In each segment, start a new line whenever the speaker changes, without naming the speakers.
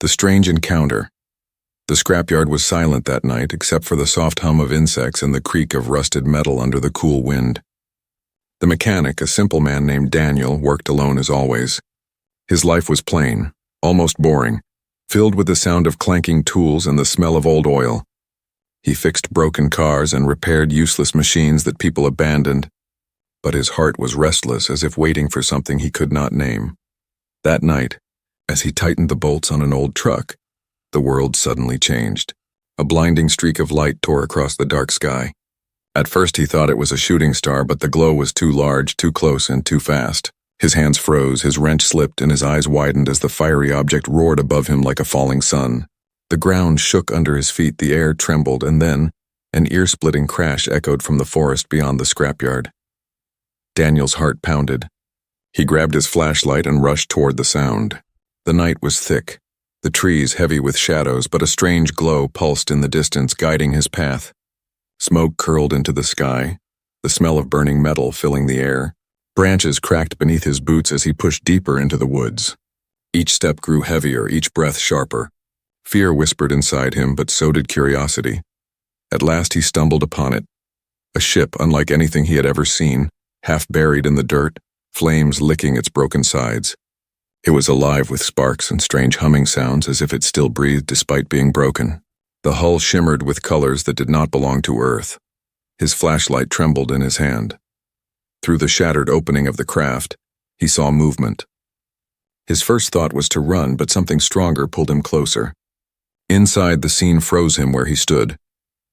The strange encounter. The scrapyard was silent that night except for the soft hum of insects and the creak of rusted metal under the cool wind. The mechanic, a simple man named Daniel, worked alone as always. His life was plain, almost boring, filled with the sound of clanking tools and the smell of old oil. He fixed broken cars and repaired useless machines that people abandoned, but his heart was restless as if waiting for something he could not name. That night, as he tightened the bolts on an old truck, the world suddenly changed. A blinding streak of light tore across the dark sky. At first he thought it was a shooting star, but the glow was too large, too close, and too fast. His hands froze, his wrench slipped, and his eyes widened as the fiery object roared above him like a falling sun. The ground shook under his feet, the air trembled, and then an ear-splitting crash echoed from the forest beyond the scrapyard. Daniel's heart pounded. He grabbed his flashlight and rushed toward the sound. The night was thick, the trees heavy with shadows, but a strange glow pulsed in the distance, guiding his path. Smoke curled into the sky, the smell of burning metal filling the air. Branches cracked beneath his boots as he pushed deeper into the woods. Each step grew heavier, each breath sharper. Fear whispered inside him, but so did curiosity. At last he stumbled upon it. A ship unlike anything he had ever seen, half buried in the dirt, flames licking its broken sides. It was alive with sparks and strange humming sounds as if it still breathed despite being broken. The hull shimmered with colors that did not belong to Earth. His flashlight trembled in his hand. Through the shattered opening of the craft, he saw movement. His first thought was to run, but something stronger pulled him closer. Inside, the scene froze him where he stood.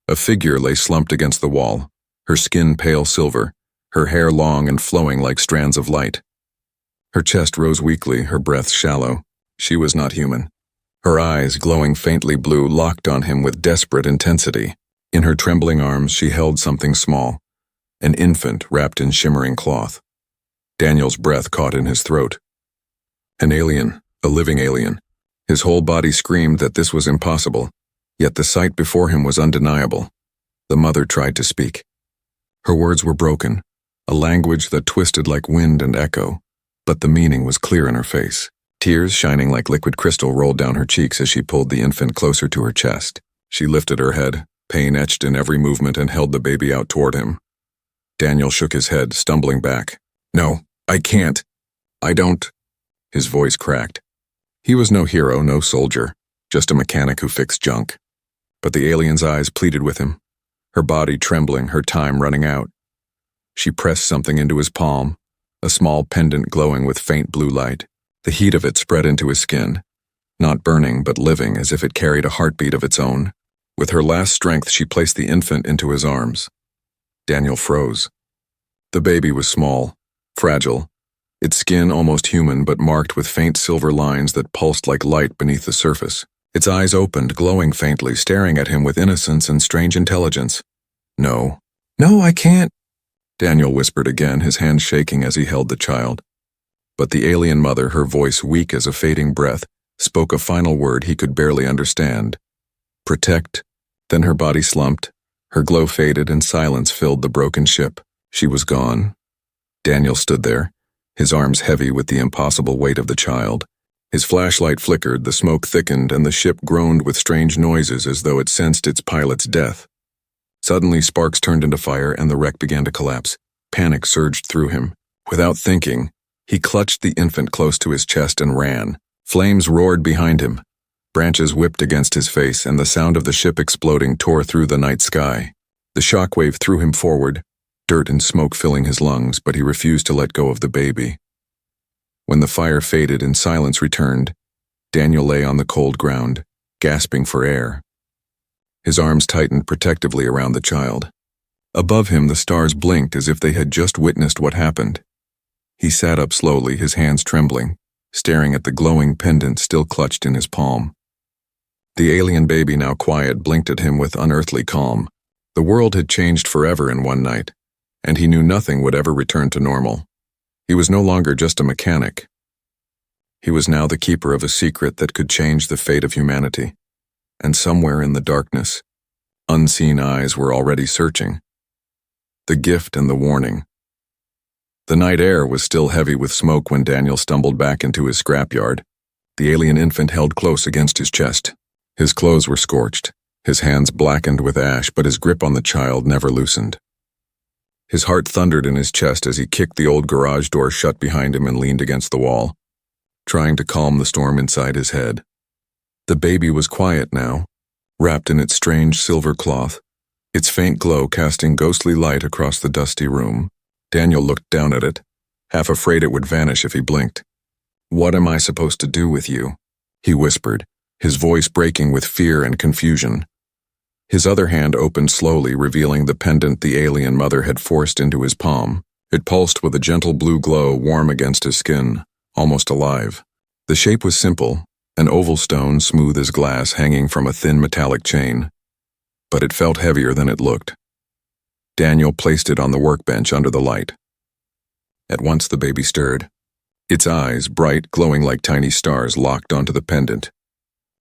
A figure lay slumped against the wall, her skin pale silver, her hair long and flowing like strands of light. Her chest rose weakly, her breath shallow. She was not human. Her eyes, glowing faintly blue, locked on him with desperate intensity. In her trembling arms, she held something small, an infant wrapped in shimmering cloth. Daniel's breath caught in his throat. An alien, a living alien. His whole body screamed that this was impossible, yet the sight before him was undeniable. The mother tried to speak. Her words were broken, a language that twisted like wind and echo, but the meaning was clear in her face. Tears, shining like liquid crystal, rolled down her cheeks as she pulled the infant closer to her chest. She lifted her head, pain etched in every movement, and held the baby out toward him. Daniel shook his head, stumbling back. "No, I can't. I don't." His voice cracked. He was no hero, no soldier, just a mechanic who fixed junk. But the alien's eyes pleaded with him, her body trembling, her time running out. She pressed something into his palm, a small pendant glowing with faint blue light. The heat of it spread into his skin, not burning but living, as if it carried a heartbeat of its own. With her last strength, she placed the infant into his arms. Daniel froze. The baby was small, fragile, its skin almost human but marked with faint silver lines that pulsed like light beneath the surface. Its eyes opened, glowing faintly, staring at him with innocence and strange intelligence. "No. No, I can't," Daniel whispered again, his hands shaking as he held the child. But the alien mother, her voice weak as a fading breath, spoke a final word he could barely understand. "Protect." Then her body slumped, her glow faded, and silence filled the broken ship. She was gone. Daniel stood there, his arms heavy with the impossible weight of the child. His flashlight flickered, the smoke thickened, and the ship groaned with strange noises as though it sensed its pilot's death. Suddenly, sparks turned into fire and the wreck began to collapse. Panic surged through him. Without thinking, he clutched the infant close to his chest and ran. Flames roared behind him. Branches whipped against his face, and the sound of the ship exploding tore through the night sky. The shockwave threw him forward, dirt and smoke filling his lungs, but he refused to let go of the baby. When the fire faded and silence returned, Daniel lay on the cold ground, gasping for air. His arms tightened protectively around the child. Above him, the stars blinked as if they had just witnessed what happened. He sat up slowly, his hands trembling, staring at the glowing pendant still clutched in his palm. The alien baby, now quiet, blinked at him with unearthly calm. The world had changed forever in one night, and he knew nothing would ever return to normal. He was no longer just a mechanic. He was now the keeper of a secret that could change the fate of humanity. And somewhere in the darkness, unseen eyes were already searching. The gift and the warning. The night air was still heavy with smoke when Daniel stumbled back into his scrapyard. the alien infant held close against his chest. His clothes were scorched, his hands blackened with ash, but his grip on the child never loosened. His heart thundered in his chest as he kicked the old garage door shut behind him and leaned against the wall, trying to calm the storm inside his head. The baby was quiet now, wrapped in its strange silver cloth, its faint glow casting ghostly light across the dusty room. Daniel looked down at it, half afraid it would vanish if he blinked. "What am I supposed to do with you?" he whispered, his voice breaking with fear and confusion. His other hand opened slowly, revealing the pendant the alien mother had forced into his palm. It pulsed with a gentle blue glow warm against his skin, almost alive. The shape was simple, an oval stone smooth as glass hanging from a thin metallic chain. But it felt heavier than it looked. Daniel placed it on the workbench under the light. At once the baby stirred. Its eyes, bright, glowing like tiny stars, locked onto the pendant.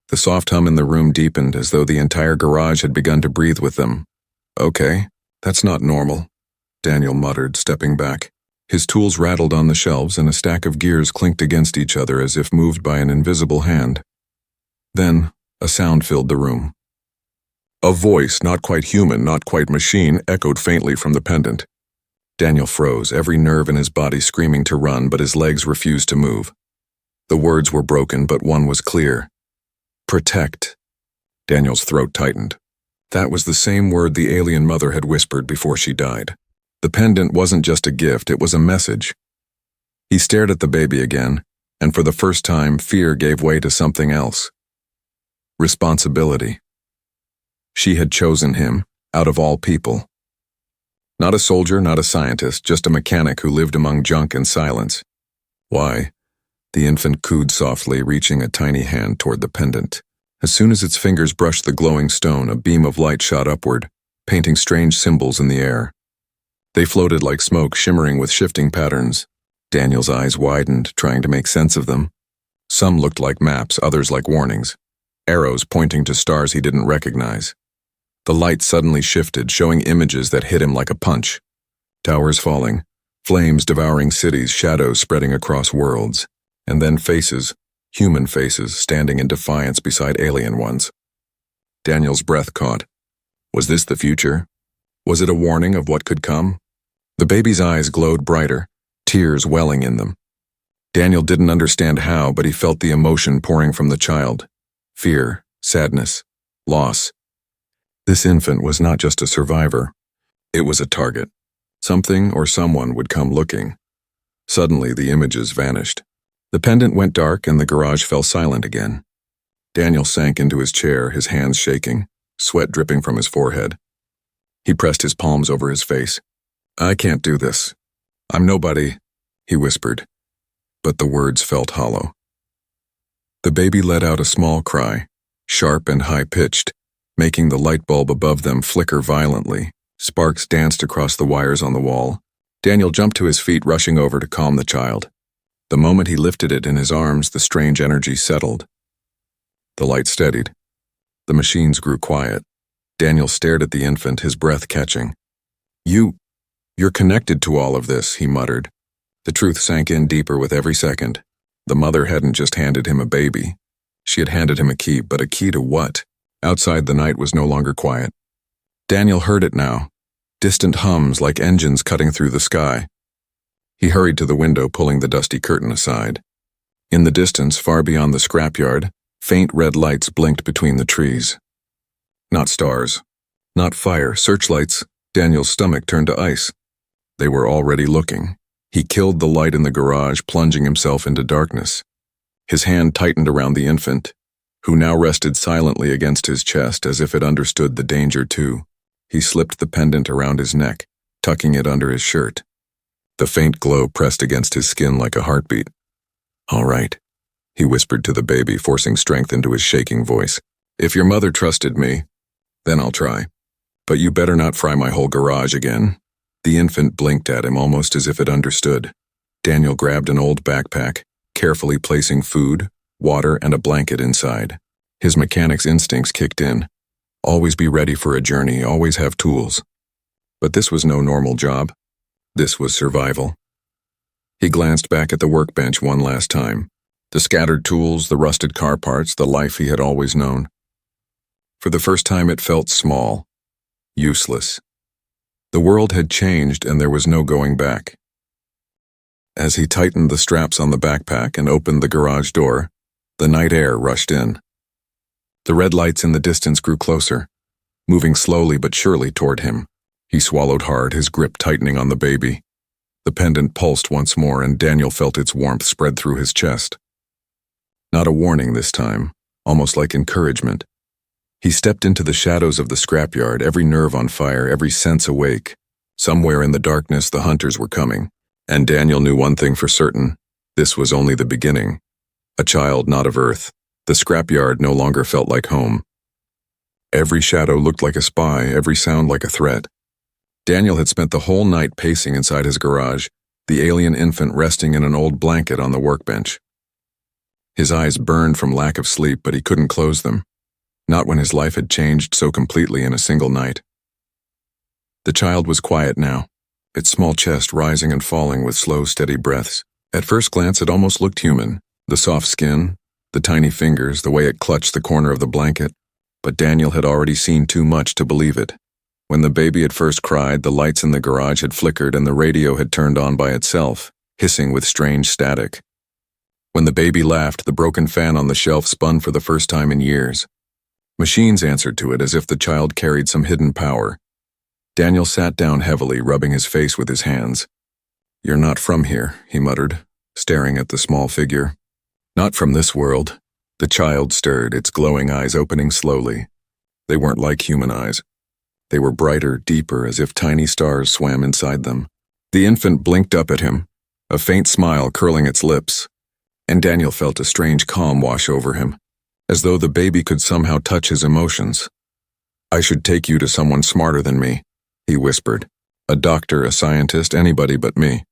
The soft hum in the room deepened as though the entire garage had begun to breathe with them. "Okay, that's not normal," Daniel muttered, stepping back. His tools rattled on the shelves and a stack of gears clinked against each other as if moved by an invisible hand. Then, a sound filled the room. A voice, not quite human, not quite machine, echoed faintly from the pendant. Daniel froze, every nerve in his body screaming to run, but his legs refused to move. The words were broken, but one was clear. "Protect." Daniel's throat tightened. That was the same word the alien mother had whispered before she died. The pendant wasn't just a gift, it was a message. He stared at the baby again, and for the first time, fear gave way to something else. Responsibility. She had chosen him, out of all people. Not a soldier, not a scientist, just a mechanic who lived among junk and silence. "Why?" The infant cooed softly, reaching a tiny hand toward the pendant. As soon as its fingers brushed the glowing stone, a beam of light shot upward, painting strange symbols in the air. They floated like smoke, shimmering with shifting patterns. Daniel's eyes widened, trying to make sense of them. Some looked like maps, others like warnings. Arrows pointing to stars he didn't recognize. The light suddenly shifted, showing images that hit him like a punch. Towers falling, flames devouring cities, shadows spreading across worlds. And then faces, human faces, standing in defiance beside alien ones. Daniel's breath caught. Was this the future? Was it a warning of what could come? The baby's eyes glowed brighter, tears welling in them. Daniel didn't understand how, but he felt the emotion pouring from the child. Fear, sadness, loss. This infant was not just a survivor. It was a target. Something or someone would come looking. Suddenly, the images vanished. The pendant went dark and the garage fell silent again. Daniel sank into his chair, his hands shaking, sweat dripping from his forehead. He pressed his palms over his face. "I can't do this. I'm nobody," he whispered, but the words felt hollow. The baby let out a small cry, sharp and high-pitched, making the light bulb above them flicker violently. Sparks danced across the wires on the wall. Daniel jumped to his feet, rushing over to calm the child. The moment he lifted it in his arms, the strange energy settled. The light steadied. The machines grew quiet. Daniel stared at the infant, his breath catching. You're connected to all of this," he muttered. The truth sank in deeper with every second. The mother hadn't just handed him a baby. She had handed him a key, but a key to what? Outside, the night was no longer quiet. Daniel heard it now. Distant hums like engines cutting through the sky. He hurried to the window, pulling the dusty curtain aside. In the distance, far beyond the scrapyard, faint red lights blinked between the trees. Not stars. Not fire. Searchlights. Daniel's stomach turned to ice. They were already looking. He killed the light in the garage, plunging himself into darkness. His hand tightened around the infant, who now rested silently against his chest as if it understood the danger too. He slipped the pendant around his neck, tucking it under his shirt. The faint glow pressed against his skin like a heartbeat. "All right," he whispered to the baby, forcing strength into his shaking voice. "If your mother trusted me, then I'll try. But you better not fry my whole garage again." The infant blinked at him almost as if it understood. Daniel grabbed an old backpack, carefully placing food, water, and a blanket inside. His mechanic's instincts kicked in. Always be ready for a journey, always have tools. But this was no normal job. This was survival. He glanced back at the workbench one last time. The scattered tools, the rusted car parts, the life he had always known. For the first time it felt small, useless. The world had changed and there was no going back. As he tightened the straps on the backpack and opened the garage door, the night air rushed in. The red lights in the distance grew closer, moving slowly but surely toward him. He swallowed hard, his grip tightening on the baby. The pendant pulsed once more and Daniel felt its warmth spread through his chest. Not a warning this time, almost like encouragement. He stepped into the shadows of the scrapyard, every nerve on fire, every sense awake. Somewhere in the darkness the hunters were coming, and Daniel knew one thing for certain: this was only the beginning. A child not of Earth. The scrapyard no longer felt like home. Every shadow looked like a spy, every sound like a threat. Daniel had spent the whole night pacing inside his garage, the alien infant resting in an old blanket on the workbench. His eyes burned from lack of sleep, but he couldn't close them. Not when his life had changed so completely in a single night. The child was quiet now, its small chest rising and falling with slow, steady breaths. At first glance it almost looked human, the soft skin, the tiny fingers, the way it clutched the corner of the blanket. But Daniel had already seen too much to believe it. When the baby had first cried, the lights in the garage had flickered and the radio had turned on by itself, hissing with strange static. When the baby laughed, the broken fan on the shelf spun for the first time in years. Machines answered to it as if the child carried some hidden power. Daniel sat down heavily, rubbing his face with his hands. "You're not from here," he muttered, staring at the small figure. "Not from this world." The child stirred, its glowing eyes opening slowly. They weren't like human eyes. They were brighter, deeper, as if tiny stars swam inside them. The infant blinked up at him, a faint smile curling its lips, and Daniel felt a strange calm wash over him, as though the baby could somehow touch his emotions. "I should take you to someone smarter than me," he whispered. "A doctor, a scientist, anybody but me."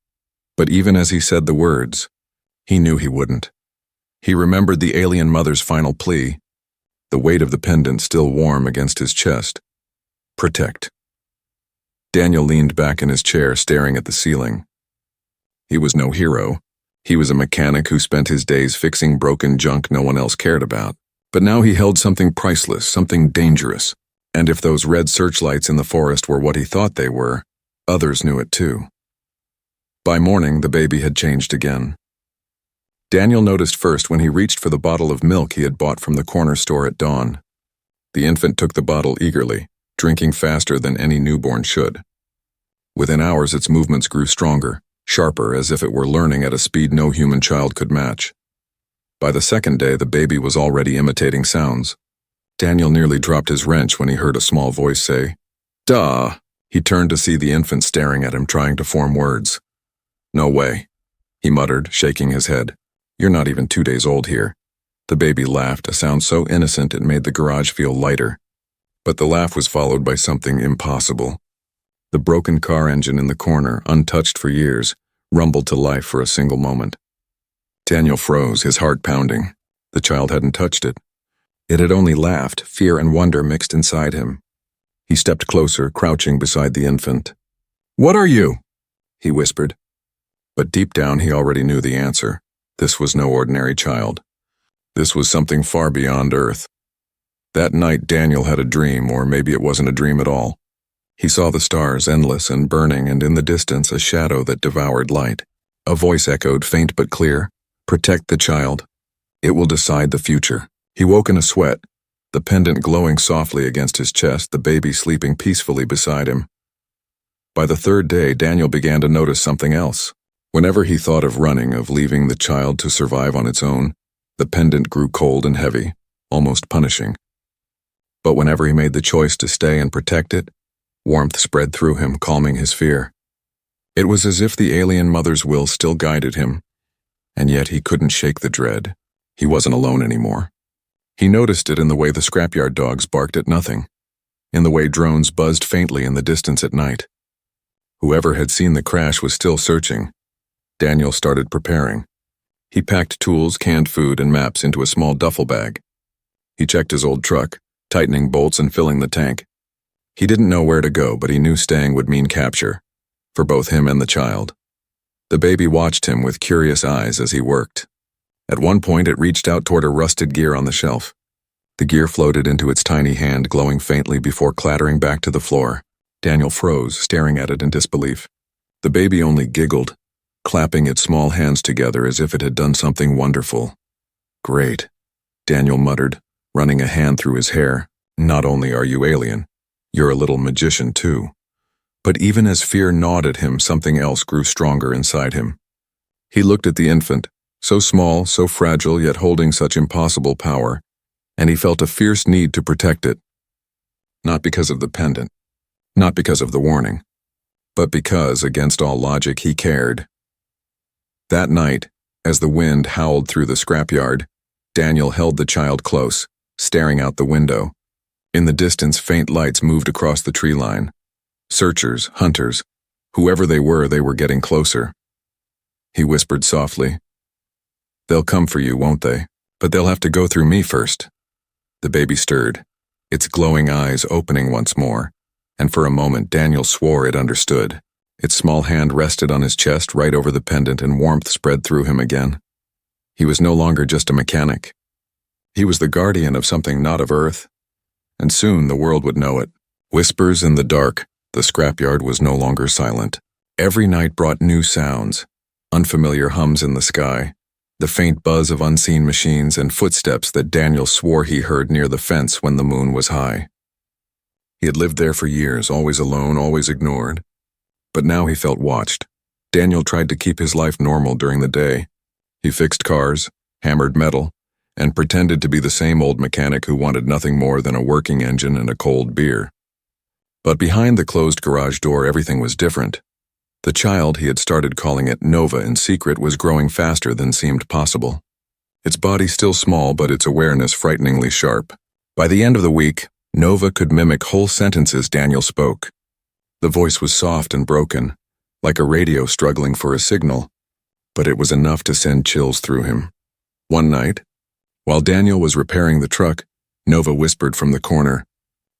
But even as he said the words, he knew he wouldn't. He remembered the alien mother's final plea, the weight of the pendant still warm against his chest. Protect. Daniel leaned back in his chair, staring at the ceiling. He was no hero. He was a mechanic who spent his days fixing broken junk no one else cared about. But now he held something priceless, something dangerous. And if those red searchlights in the forest were what he thought they were, others knew it too. By morning, the baby had changed again. Daniel noticed first when he reached for the bottle of milk he had bought from the corner store at dawn. The infant took the bottle eagerly, drinking faster than any newborn should. Within hours, its movements grew stronger, sharper, as if it were learning at a speed no human child could match. By the second day, the baby was already imitating sounds. Daniel nearly dropped his wrench when he heard a small voice say, "Duh." He turned to see the infant staring at him, trying to form words. "No way," he muttered, shaking his head. "You're not even 2 days old here." The baby laughed, a sound so innocent it made the garage feel lighter. But the laugh was followed by something impossible. The broken car engine in the corner, untouched for years, rumbled to life for a single moment. Daniel froze, his heart pounding. The child hadn't touched it. It had only laughed, fear and wonder mixed inside him. He stepped closer, crouching beside the infant. "What are you?" he whispered. But deep down he already knew the answer. This was no ordinary child. This was something far beyond Earth. That night Daniel had a dream, or maybe it wasn't a dream at all. He saw the stars, endless and burning, and in the distance a shadow that devoured light. A voice echoed, faint but clear, "Protect the child. It will decide the future." He woke in a sweat, the pendant glowing softly against his chest, the baby sleeping peacefully beside him. By the third day, Daniel began to notice something else. Whenever he thought of running, of leaving the child to survive on its own, the pendant grew cold and heavy, almost punishing. But whenever he made the choice to stay and protect it, warmth spread through him, calming his fear. It was as if the alien mother's will still guided him, and yet he couldn't shake the dread. He wasn't alone anymore. He noticed it in the way the scrapyard dogs barked at nothing, in the way drones buzzed faintly in the distance at night. Whoever had seen the crash was still searching. Daniel started preparing. He packed tools, canned food, and maps into a small duffel bag. He checked his old truck, tightening bolts and filling the tank. He didn't know where to go, but he knew staying would mean capture, for both him and the child. The baby watched him with curious eyes as he worked. At one point, it reached out toward a rusted gear on the shelf. The gear floated into its tiny hand, glowing faintly before clattering back to the floor. Daniel froze, staring at it in disbelief. The baby only giggled, clapping its small hands together as if it had done something wonderful. "Great," Daniel muttered, running a hand through his hair. "Not only are you alien, you're a little magician too." But even as fear gnawed at him, something else grew stronger inside him. He looked at the infant, so small, so fragile, yet holding such impossible power, and he felt a fierce need to protect it. Not because of the pendant, not because of the warning, but because, against all logic, he cared. That night, as the wind howled through the scrapyard, Daniel held the child close, staring out the window. In the distance, faint lights moved across the tree line. Searchers, hunters, whoever they were getting closer. He whispered softly, "They'll come for you, won't they? But they'll have to go through me first." The baby stirred, its glowing eyes opening once more, and for a moment Daniel swore it understood. Its small hand rested on his chest right over the pendant, and warmth spread through him again. He was no longer just a mechanic. He was the guardian of something not of Earth, and soon the world would know it. Whispers in the dark, the scrapyard was no longer silent. Every night brought new sounds, unfamiliar hums in the sky, the faint buzz of unseen machines, and footsteps that Daniel swore he heard near the fence when the moon was high. He had lived there for years, always alone, always ignored. But now he felt watched. Daniel tried to keep his life normal during the day. He fixed cars, hammered metal, and pretended to be the same old mechanic who wanted nothing more than a working engine and a cold beer. But behind the closed garage door, everything was different. The child, he had started calling it Nova in secret, was growing faster than seemed possible. Its body still small, but its awareness frighteningly sharp. By the end of the week, Nova could mimic whole sentences Daniel spoke. The voice was soft and broken, like a radio struggling for a signal, but it was enough to send chills through him. One night, while Daniel was repairing the truck, Nova whispered from the corner,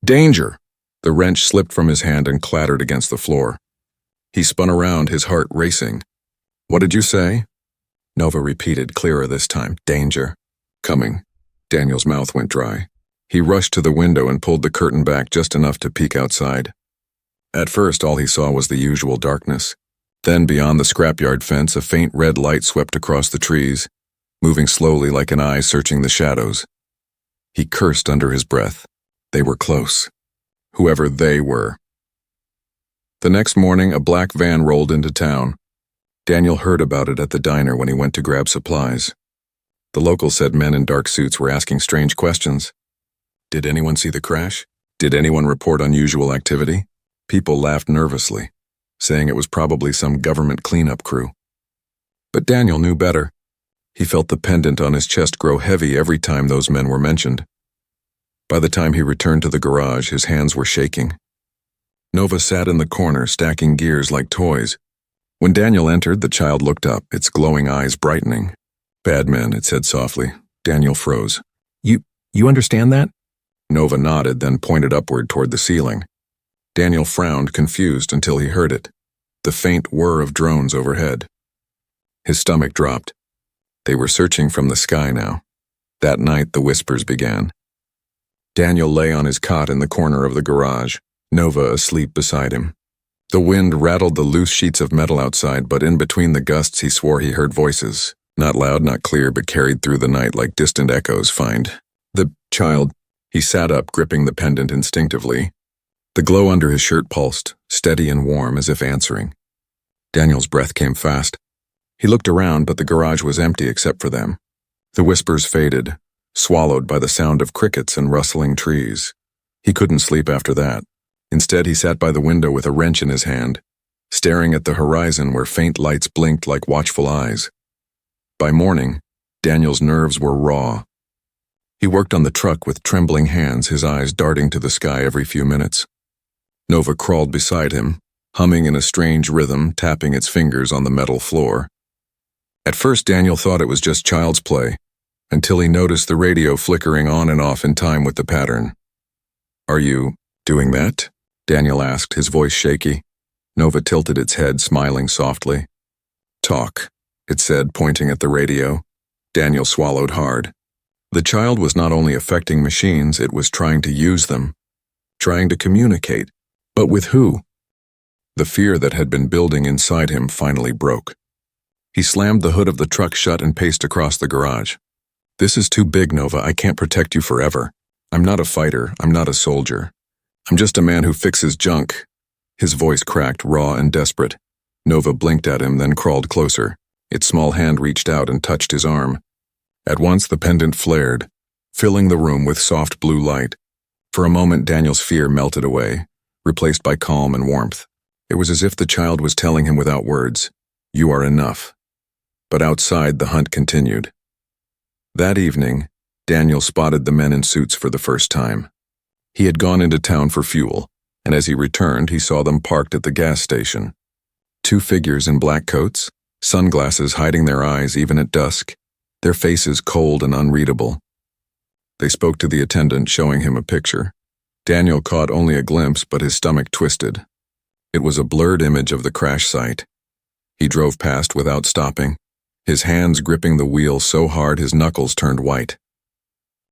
"Danger!" The wrench slipped from his hand and clattered against the floor. He spun around, his heart racing. "What did you say?" Nova repeated, clearer this time. "Danger. Coming." Daniel's mouth went dry. He rushed to the window and pulled the curtain back just enough to peek outside. At first, all he saw was the usual darkness. Then, beyond the scrapyard fence, a faint red light swept across the trees, moving slowly like an eye searching the shadows. He cursed under his breath. They were close. Whoever they were. The next morning, a black van rolled into town. Daniel heard about it at the diner when he went to grab supplies. The locals said men in dark suits were asking strange questions. Did anyone see the crash? Did anyone report unusual activity? People laughed nervously, saying it was probably some government cleanup crew. But Daniel knew better. He felt the pendant on his chest grow heavy every time those men were mentioned. By the time he returned to the garage, his hands were shaking. Nova sat in the corner, stacking gears like toys. When Daniel entered, the child looked up, its glowing eyes brightening. "Bad men," it said softly. Daniel froze. You understand that?" Nova nodded, then pointed upward toward the ceiling. Daniel frowned, confused, until he heard it. The faint whir of drones overhead. His stomach dropped. They were searching from the sky now. That night, the whispers began. Daniel lay on his cot in the corner of the garage, Nova asleep beside him. The wind rattled the loose sheets of metal outside, but in between the gusts he swore he heard voices. Not loud, not clear, but carried through the night like distant echoes. "Find the child." He sat up, gripping the pendant instinctively. The glow under his shirt pulsed, steady and warm, as if answering. Daniel's breath came fast. He looked around, but the garage was empty except for them. The whispers faded, swallowed by the sound of crickets and rustling trees. He couldn't sleep after that. Instead, he sat by the window with a wrench in his hand, staring at the horizon where faint lights blinked like watchful eyes. By morning, Daniel's nerves were raw. He worked on the truck with trembling hands, his eyes darting to the sky every few minutes. Nova crawled beside him, humming in a strange rhythm, tapping its fingers on the metal floor. At first, Daniel thought it was just child's play, until he noticed the radio flickering on and off in time with the pattern. "Are you doing that?" Daniel asked, his voice shaky. Nova tilted its head, smiling softly. "Talk," it said, pointing at the radio. Daniel swallowed hard. The child was not only affecting machines, it was trying to use them, trying to communicate. But with who? The fear that had been building inside him finally broke. He slammed the hood of the truck shut and paced across the garage. "This is too big, Nova. I can't protect you forever. I'm not a fighter. I'm not a soldier. I'm just a man who fixes junk." His voice cracked, raw and desperate. Nova blinked at him, then crawled closer. Its small hand reached out and touched his arm. At once the pendant flared, filling the room with soft blue light. For a moment Daniel's fear melted away, replaced by calm and warmth. It was as if the child was telling him without words, "You are enough." But outside the hunt continued. That evening, Daniel spotted the men in suits for the first time. He had gone into town for fuel, and as he returned he saw them parked at the gas station. Two figures in black coats, sunglasses hiding their eyes even at dusk, their faces cold and unreadable. They spoke to the attendant, showing him a picture. Daniel caught only a glimpse, but his stomach twisted. It was a blurred image of the crash site. He drove past without stopping, his hands gripping the wheel so hard his knuckles turned white.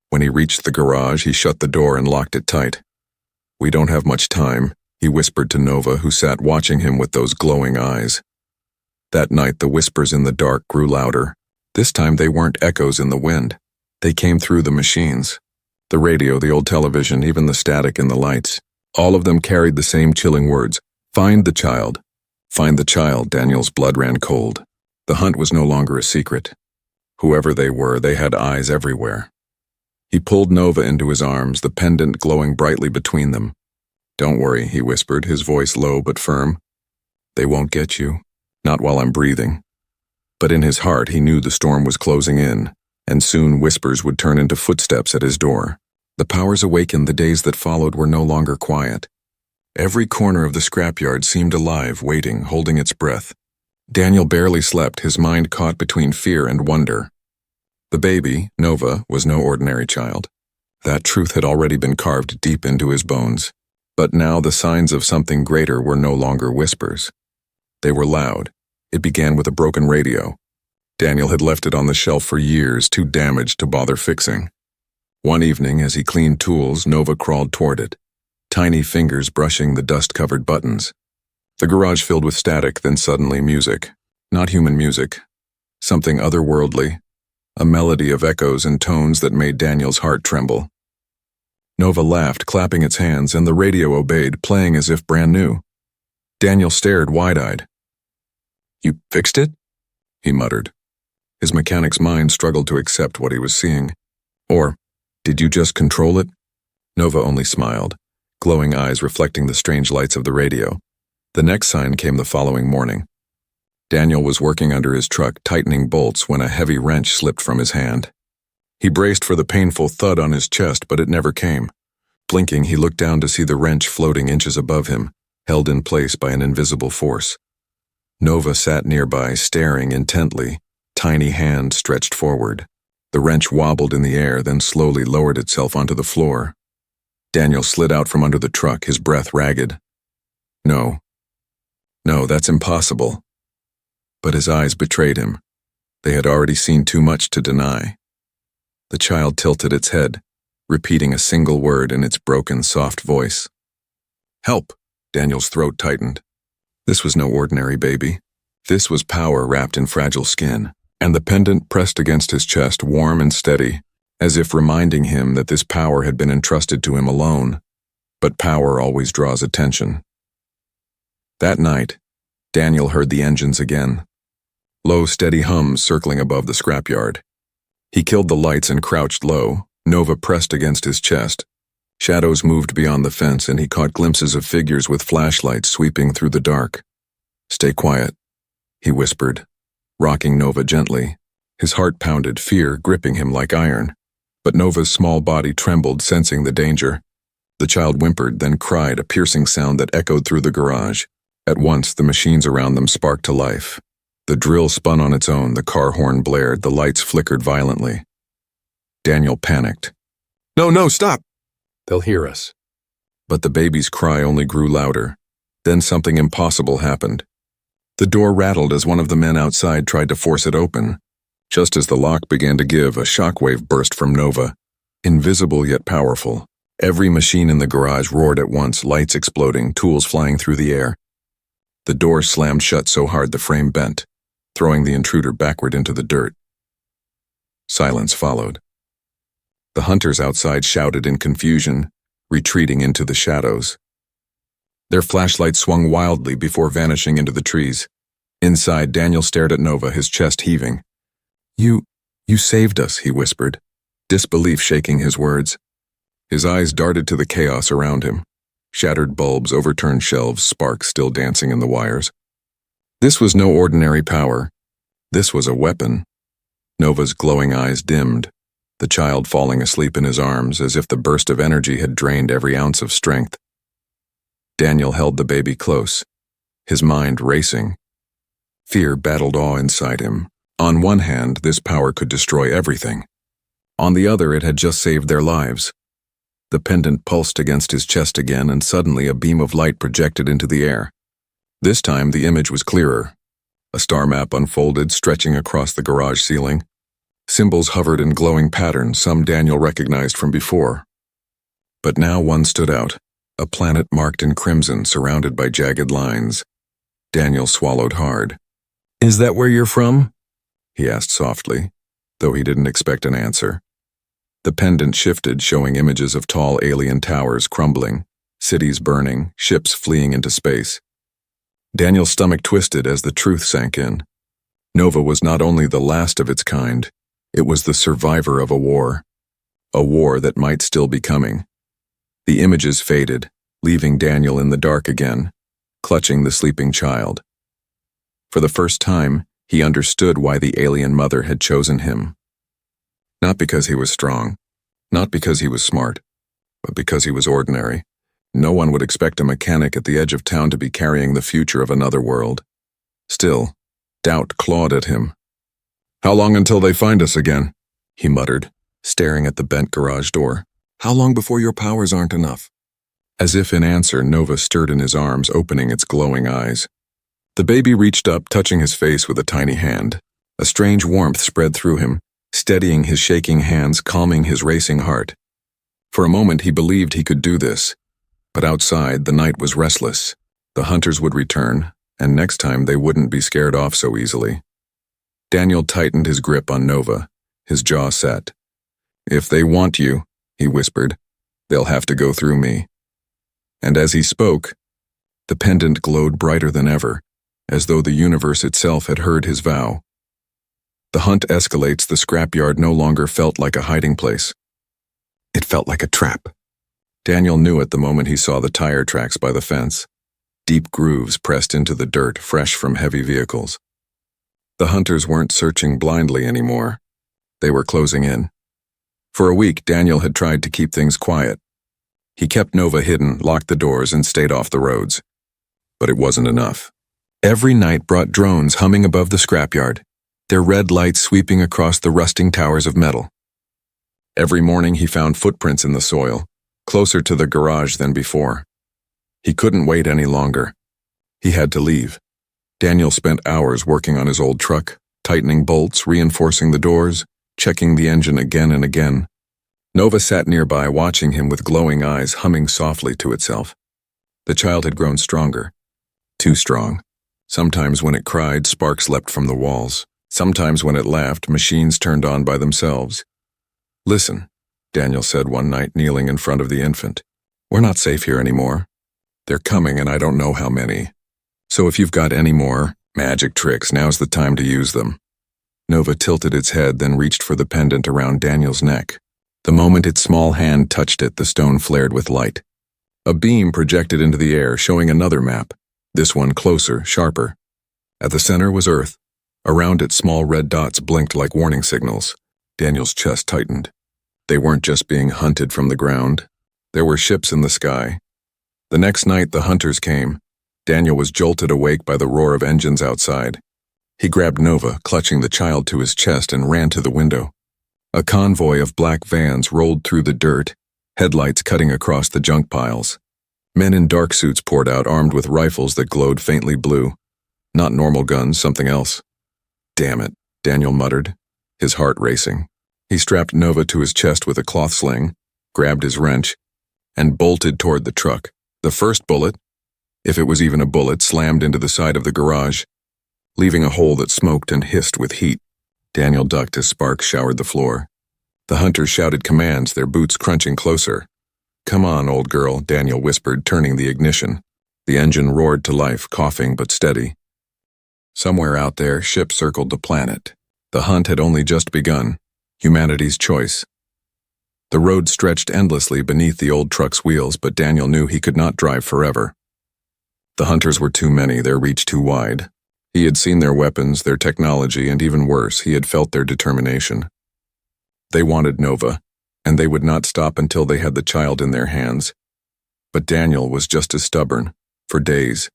When he reached the garage, he shut the door and locked it tight. "We don't have much time," he whispered to Nova, who sat watching him with those glowing eyes. That night the whispers in the dark grew louder. This time they weren't echoes in the wind. They came through the machines. The radio, the old television, even the static in the lights. All of them carried the same chilling words. "Find the child. Find the child." Daniel's blood ran cold. The hunt was no longer a secret. Whoever they were, they had eyes everywhere. He pulled Nova into his arms, the pendant glowing brightly between them. "Don't worry," he whispered, his voice low but firm. "They won't get you. Not while I'm breathing." But in his heart he knew the storm was closing in, and soon whispers would turn into footsteps at his door. The powers awakened. The days that followed were no longer quiet. Every corner of the scrapyard seemed alive, waiting, holding its breath. Daniel barely slept, his mind caught between fear and wonder. The baby, Nova, was no ordinary child. That truth had already been carved deep into his bones. But now the signs of something greater were no longer whispers. They were loud. It began with a broken radio. Daniel had left it on the shelf for years, too damaged to bother fixing. One evening, as he cleaned tools, Nova crawled toward it, tiny fingers brushing the dust-covered buttons. The garage filled with static, then suddenly music. Not human music. Something otherworldly. A melody of echoes and tones that made Daniel's heart tremble. Nova laughed, clapping its hands, and the radio obeyed, playing as if brand new. Daniel stared wide-eyed. "You fixed it?" he muttered. His mechanic's mind struggled to accept what he was seeing. Or, did you just control it? Nova only smiled, glowing eyes reflecting the strange lights of the radio. The next sign came the following morning. Daniel was working under his truck, tightening bolts, when a heavy wrench slipped from his hand. He braced for the painful thud on his chest, but it never came. Blinking, he looked down to see the wrench floating inches above him, held in place by an invisible force. Nova sat nearby, staring intently, tiny hand stretched forward. The wrench wobbled in the air, then slowly lowered itself onto the floor. Daniel slid out from under the truck, his breath ragged. No, that's impossible. But his eyes betrayed him. They had already seen too much to deny. The child tilted its head, repeating a single word in its broken, soft voice. "Help!" Daniel's throat tightened. This was no ordinary baby. This was power wrapped in fragile skin, and the pendant pressed against his chest, warm and steady, as if reminding him that this power had been entrusted to him alone. But power always draws attention. That night, Daniel heard the engines again. Low, steady hums circling above the scrapyard. He killed the lights and crouched low, Nova pressed against his chest. Shadows moved beyond the fence, and he caught glimpses of figures with flashlights sweeping through the dark. "Stay quiet," he whispered, rocking Nova gently. His heart pounded, fear gripping him like iron. But Nova's small body trembled, sensing the danger. The child whimpered, then cried, a piercing sound that echoed through the garage. At once, the machines around them sparked to life. The drill spun on its own, the car horn blared, the lights flickered violently. Daniel panicked. No, stop! They'll hear us." But the baby's cry only grew louder. Then something impossible happened. The door rattled as one of the men outside tried to force it open. Just as the lock began to give, a shockwave burst from Nova. Invisible yet powerful. Every machine in the garage roared at once, lights exploding, tools flying through the air. The door slammed shut so hard the frame bent, throwing the intruder backward into the dirt. Silence followed. The hunters outside shouted in confusion, retreating into the shadows. Their flashlights swung wildly before vanishing into the trees. Inside, Daniel stared at Nova, his chest heaving. You saved us," he whispered, disbelief shaking his words. His eyes darted to the chaos around him. Shattered bulbs, overturned shelves, sparks still dancing in the wires. This was no ordinary power. This was a weapon. Nova's glowing eyes dimmed, the child falling asleep in his arms as if the burst of energy had drained every ounce of strength. Daniel held the baby close, his mind racing. Fear battled awe inside him. On one hand, this power could destroy everything. On the other, it had just saved their lives. The pendant pulsed against his chest again, and suddenly a beam of light projected into the air. This time, the image was clearer. A star map unfolded, stretching across the garage ceiling. Symbols hovered in glowing patterns, some Daniel recognized from before. But now one stood out, a planet marked in crimson, surrounded by jagged lines. Daniel swallowed hard. "Is that where you're from?" he asked softly, though he didn't expect an answer. The pendant shifted, showing images of tall alien towers crumbling, cities burning, ships fleeing into space. Daniel's stomach twisted as the truth sank in. Nova was not only the last of its kind, it was the survivor of a war that might still be coming. The images faded, leaving Daniel in the dark again, clutching the sleeping child. For the first time, he understood why the alien mother had chosen him. Not because he was strong, not because he was smart, but because he was ordinary. No one would expect a mechanic at the edge of town to be carrying the future of another world. Still, doubt clawed at him. "How long until they find us again?" he muttered, staring at the bent garage door. "How long before your powers aren't enough?" As if in answer, Nova stirred in his arms, opening its glowing eyes. The baby reached up, touching his face with a tiny hand. A strange warmth spread through him, steadying his shaking hands, calming his racing heart. For a moment he believed he could do this. But outside, the night was restless. The hunters would return, and next time they wouldn't be scared off so easily. Daniel tightened his grip on Nova, his jaw set. "If they want you," he whispered, "they'll have to go through me." And as he spoke, the pendant glowed brighter than ever, as though the universe itself had heard his vow. The hunt escalates, the scrapyard no longer felt like a hiding place. It felt like a trap. Daniel knew it the moment he saw the tire tracks by the fence. Deep grooves pressed into the dirt, fresh from heavy vehicles. The hunters weren't searching blindly anymore. They were closing in. For a week, Daniel had tried to keep things quiet. He kept Nova hidden, locked the doors, and stayed off the roads. But it wasn't enough. Every night brought drones humming above the scrapyard, their red lights sweeping across the rusting towers of metal. Every morning he found footprints in the soil, closer to the garage than before. He couldn't wait any longer. He had to leave. Daniel spent hours working on his old truck, tightening bolts, reinforcing the doors, checking the engine again and again. Nova sat nearby, watching him with glowing eyes, humming softly to itself. The child had grown stronger. Too strong. Sometimes when it cried, sparks leapt from the walls. Sometimes when it laughed, machines turned on by themselves. "Listen," Daniel said one night, kneeling in front of the infant. "We're not safe here anymore. They're coming, and I don't know how many. So if you've got any more magic tricks, now's the time to use them." Nova tilted its head, then reached for the pendant around Daniel's neck. The moment its small hand touched it, the stone flared with light. A beam projected into the air, showing another map, this one closer, sharper. At the center was Earth. Around it, small red dots blinked like warning signals. Daniel's chest tightened. They weren't just being hunted from the ground. There were ships in the sky. The next night, the hunters came. Daniel was jolted awake by the roar of engines outside. He grabbed Nova, clutching the child to his chest, and ran to the window. A convoy of black vans rolled through the dirt, headlights cutting across the junk piles. Men in dark suits poured out, armed with rifles that glowed faintly blue. Not normal guns, something else. "Damn it," Daniel muttered. his heart racing. He strapped Nova to his chest with a cloth sling, grabbed his wrench, and bolted toward the truck. The first bullet, if it was even a bullet, slammed into the side of the garage, leaving a hole that smoked and hissed with heat. Daniel ducked as sparks showered the floor. The hunters shouted commands, their boots crunching closer. "Come on, old girl," Daniel whispered, turning the ignition. The engine roared to life, coughing but steady. Somewhere out there, ships circled the planet. The hunt had only just begun. Humanity's choice. The road stretched endlessly beneath the old truck's wheels, but Daniel knew he could not drive forever. The hunters were too many, their reach too wide. He had seen their weapons, their technology, and even worse, he had felt their determination. They wanted Nova, and they would not stop until they had the child in their hands. But Daniel was just as stubborn. For days,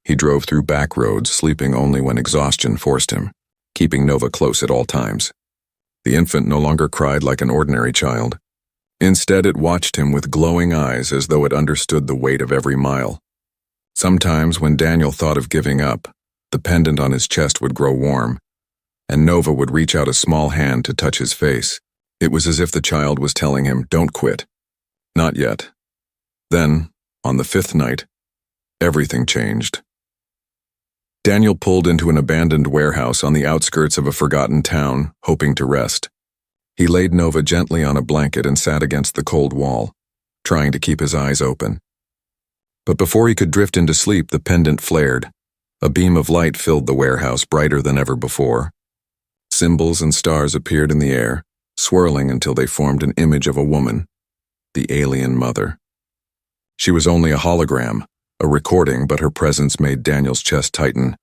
he drove through back roads, sleeping only when exhaustion forced him, keeping Nova close at all times. The infant no longer cried like an ordinary child. Instead, it watched him with glowing eyes as though it understood the weight of every mile. Sometimes, when Daniel thought of giving up, the pendant on his chest would grow warm, and Nova would reach out a small hand to touch his face. It was as if the child was telling him, "Don't quit." Not yet. Then, on the 5th night, everything changed. Daniel pulled into an abandoned warehouse on the outskirts of a forgotten town, hoping to rest. He laid Nova gently on a blanket and sat against the cold wall, trying to keep his eyes open. But before he could drift into sleep, the pendant flared. A beam of light filled the warehouse, brighter than ever before. Symbols and stars appeared in the air, swirling until they formed an image of a woman, the alien mother. She was only a hologram, a recording, but her presence made Daniel's chest tighten.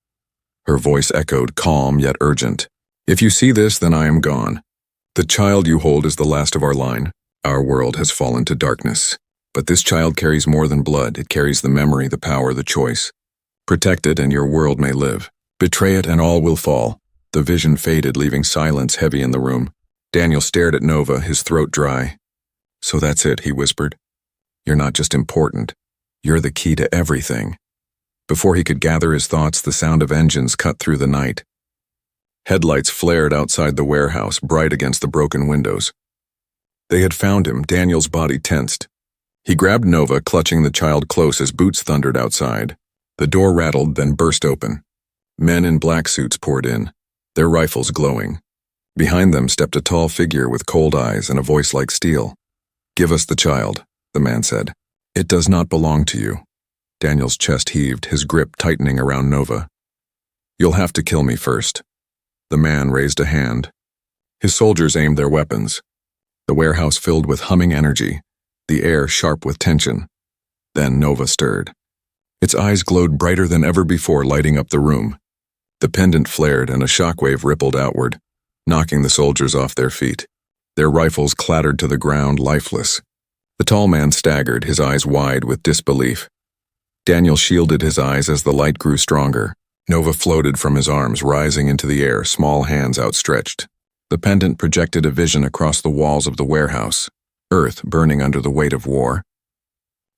Her voice echoed, calm yet urgent. "If you see this, then I am gone. The child you hold is the last of our line. Our world has fallen to darkness. But this child carries more than blood. It carries the memory, the power, the choice. Protect it and your world may live. Betray it and all will fall." The vision faded, leaving silence heavy in the room. Daniel stared at Nova, his throat dry. "So that's it," he whispered. "You're not just important. You're the key to everything." Before he could gather his thoughts, the sound of engines cut through the night. Headlights flared outside the warehouse, bright against the broken windows. They had found him. Daniel's body tensed. He grabbed Nova, clutching the child close as boots thundered outside. The door rattled, then burst open. Men in black suits poured in, their rifles glowing. Behind them stepped a tall figure with cold eyes and a voice like steel. "Give us the child," the man said. "It does not belong to you." Daniel's chest heaved, his grip tightening around Nova. "You'll have to kill me first." The man raised a hand. His soldiers aimed their weapons. The warehouse filled with humming energy, the air sharp with tension. Then Nova stirred. Its eyes glowed brighter than ever before, lighting up the room. The pendant flared and a shockwave rippled outward, knocking the soldiers off their feet. Their rifles clattered to the ground, lifeless. The tall man staggered, his eyes wide with disbelief. Daniel shielded his eyes as the light grew stronger. Nova floated from his arms, rising into the air, small hands outstretched. The pendant projected a vision across the walls of the warehouse. Earth burning under the weight of war.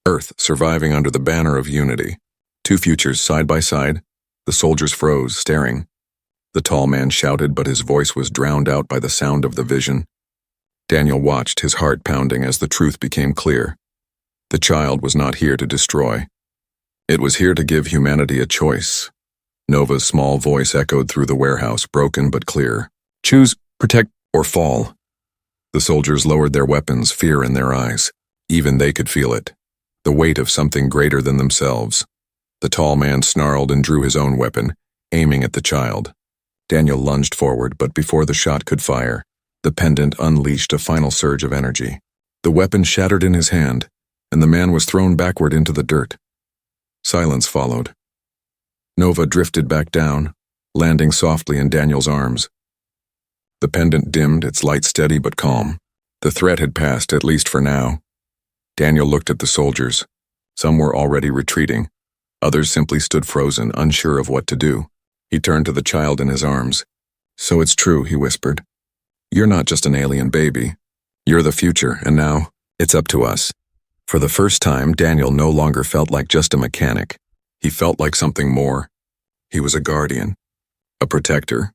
Earth surviving under the banner of unity. Two futures side by side. The soldiers froze, staring. The tall man shouted, but his voice was drowned out by the sound of the vision. Daniel watched, his heart pounding as the truth became clear. The child was not here to destroy. It was here to give humanity a choice. Nova's small voice echoed through the warehouse, broken but clear. "Choose, protect, or fall." The soldiers lowered their weapons, fear in their eyes. Even they could feel it. The weight of something greater than themselves. The tall man snarled and drew his own weapon, aiming at the child. Daniel lunged forward, but before the shot could fire, the pendant unleashed a final surge of energy. The weapon shattered in his hand, and the man was thrown backward into the dirt. Silence followed. Nova drifted back down, landing softly in Daniel's arms. The pendant dimmed, its light steady but calm. The threat had passed, at least for now. Daniel looked at the soldiers. Some were already retreating. Others simply stood frozen, unsure of what to do. He turned to the child in his arms. "So it's true," he whispered. "You're not just an alien baby. You're the future, and now, it's up to us." For the first time, Daniel no longer felt like just a mechanic. He felt like something more. He was a guardian, a protector,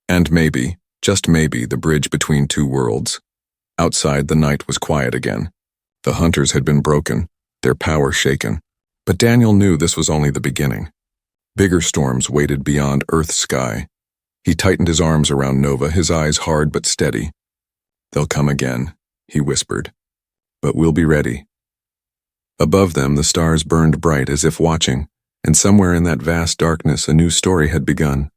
and maybe, Just maybe the bridge between two worlds. Outside, the night was quiet again. The hunters had been broken, their power shaken. But Daniel knew this was only the beginning. Bigger storms waited beyond Earth's sky. He tightened his arms around Nova, his eyes hard but steady. "They'll come again," he whispered. "But we'll be ready." Above them, the stars burned bright as if watching, and somewhere in that vast darkness a new story had begun.